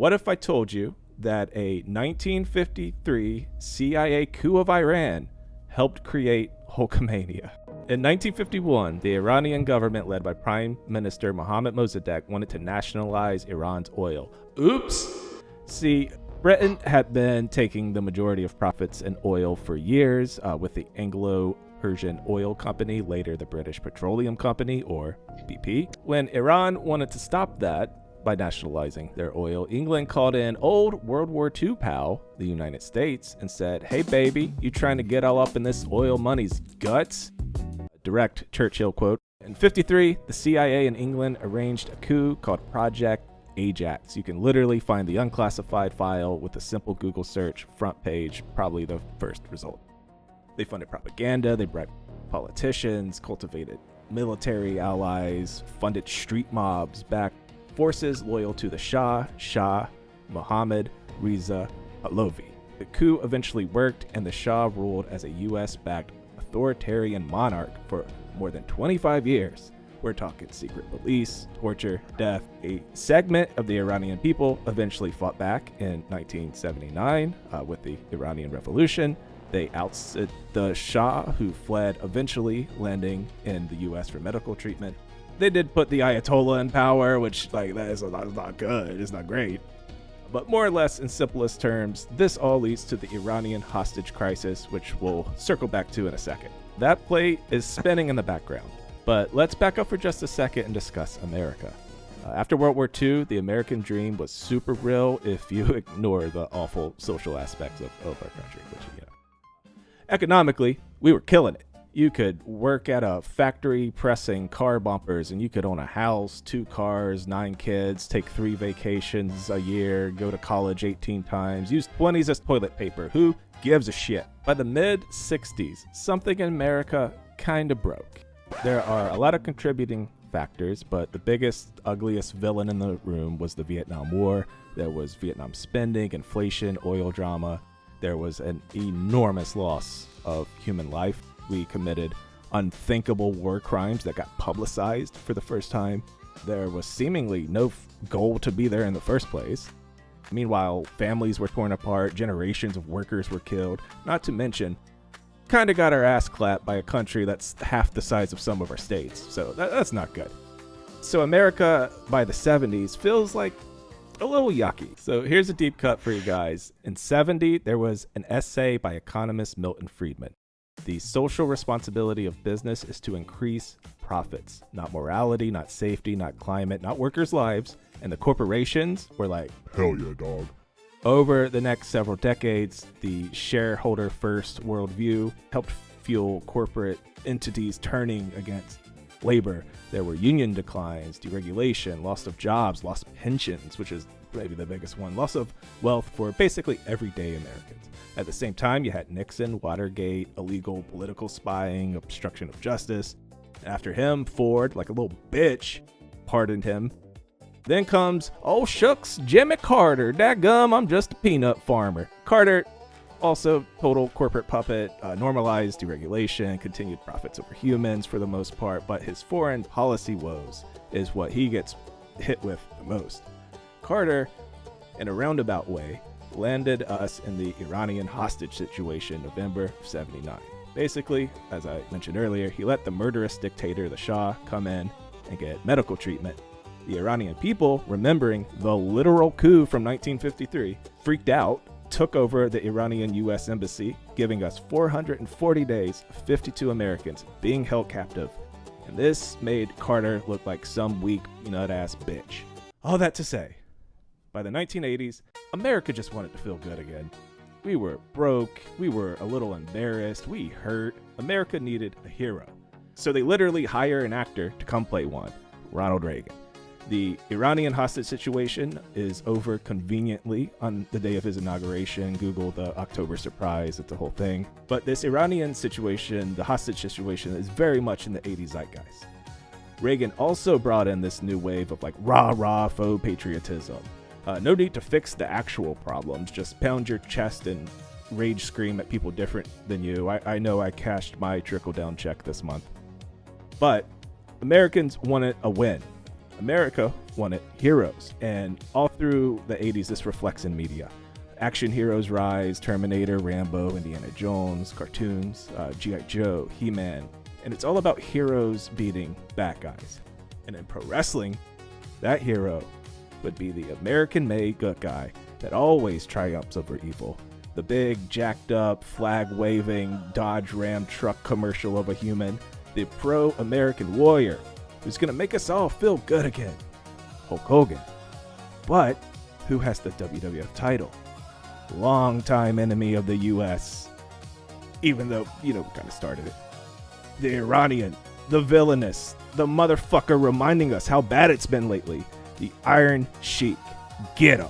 what if I told you that a 1953 CIA coup of Iran helped create Hulkamania? In 1951, the Iranian government led by Prime Minister Mohammad Mosaddegh wanted to nationalize Iran's oil. Oops! See, Britain had been taking the majority of profits in oil for years with the Anglo-Persian Oil Company, later the British Petroleum Company, or BP. When Iran wanted to stop that by nationalizing their oil, England called in old World War II pal, the United States, and said, "Hey baby, you trying to get all up in this oil money's guts?" Direct Churchill quote. In 53, the CIA in England arranged a coup called Project Ajax. You can literally find the unclassified file with a simple Google search, front page, probably the first result. They funded propaganda, they bribed politicians, cultivated military allies, funded street mobs, backed forces loyal to the Shah, Mohammad, Reza Pahlavi. The coup eventually worked, and the Shah ruled as a US-backed authoritarian monarch for more than 25 years. We're talking secret police, torture, death. A segment of the Iranian people eventually fought back in 1979 with the Iranian Revolution. They ousted the Shah, who fled, eventually landing in the US for medical treatment. They did put the Ayatollah in power, which that is not good, it's not great. But more or less in simplest terms, this all leads to the Iranian hostage crisis, which we'll circle back to in a second. That plate is spinning in the background, but let's back up for just a second and discuss America. After World War II, the American dream was super real if you ignore the awful social aspects of our country, which, economically, we were killing it. You could work at a factory pressing car bumpers, and you could own a house, 2 cars, 9 kids, take 3 vacations a year, go to college 18 times, use 20s as toilet paper. Who gives a shit? By the mid-60s, something in America kinda broke. There are a lot of contributing factors, but the biggest, ugliest villain in the room was the Vietnam War. There was Vietnam spending, inflation, oil drama. There was an enormous loss of human life. We committed unthinkable war crimes that got publicized for the first time. There was seemingly no goal to be there in the first place. Meanwhile, families were torn apart, generations of workers were killed, not to mention, kind of got our ass clapped by a country that's half the size of some of our states. So that's not good. So America by the 70s feels like a little yucky. So here's a deep cut for you guys. In 70, there was an essay by economist Milton Friedman. The social responsibility of business is to increase profits, not morality, not safety, not climate, not workers' lives. And the corporations were like, hell yeah, dog. Over the next several decades, the shareholder first worldview helped fuel corporate entities turning against labor. There were union declines, deregulation, loss of jobs, loss of pensions, which is maybe the biggest one, loss of wealth for basically everyday Americans. At the same time, you had Nixon, Watergate, illegal political spying, obstruction of justice. After him, Ford, like a little bitch, pardoned him. Then comes, oh shucks, Jimmy Carter. Dadgum, I'm just a peanut farmer. Carter, also total corporate puppet, normalized deregulation, continued profits over humans for the most part, but his foreign policy woes is what he gets hit with the most. Carter, in a roundabout way, landed us in the Iranian hostage situation November of 79. Basically, as I mentioned earlier, he let the murderous dictator, the Shah, come in and get medical treatment. The Iranian people, remembering the literal coup from 1953, freaked out, took over the Iranian U.S. embassy, giving us 440 days of 52 Americans being held captive. And this made Carter look like some weak, nut-ass bitch. All that to say, by the 1980s, America just wanted to feel good again. We were broke, we were a little embarrassed, we hurt. America needed a hero. So they literally hire an actor to come play one, Ronald Reagan. The Iranian hostage situation is over conveniently on the day of his inauguration. Google the October surprise, it's a whole thing. But this Iranian situation, the hostage situation, is very much in the 80s zeitgeist. Reagan also brought in this new wave of rah-rah faux patriotism. No need to fix the actual problems, just pound your chest and rage scream at people different than you. I know I cashed my trickle-down check this month. But Americans wanted a win. America wanted heroes, and all through the 80s, this reflects in media. Action heroes rise: Terminator, Rambo, Indiana Jones, cartoons, G.I. Joe, He-Man, and it's all about heroes beating bad guys. And in pro wrestling, that hero would be the American-made good guy that always triumphs over evil. The big, jacked up, flag-waving Dodge Ram truck commercial of a human. The pro-American warrior who's gonna make us all feel good again. Hulk Hogan. But who has the WWF title? Longtime enemy of the US. Even though, kind of started it. The Iranian, the villainous, the motherfucker reminding us how bad it's been lately. The Iron Sheik. Get him.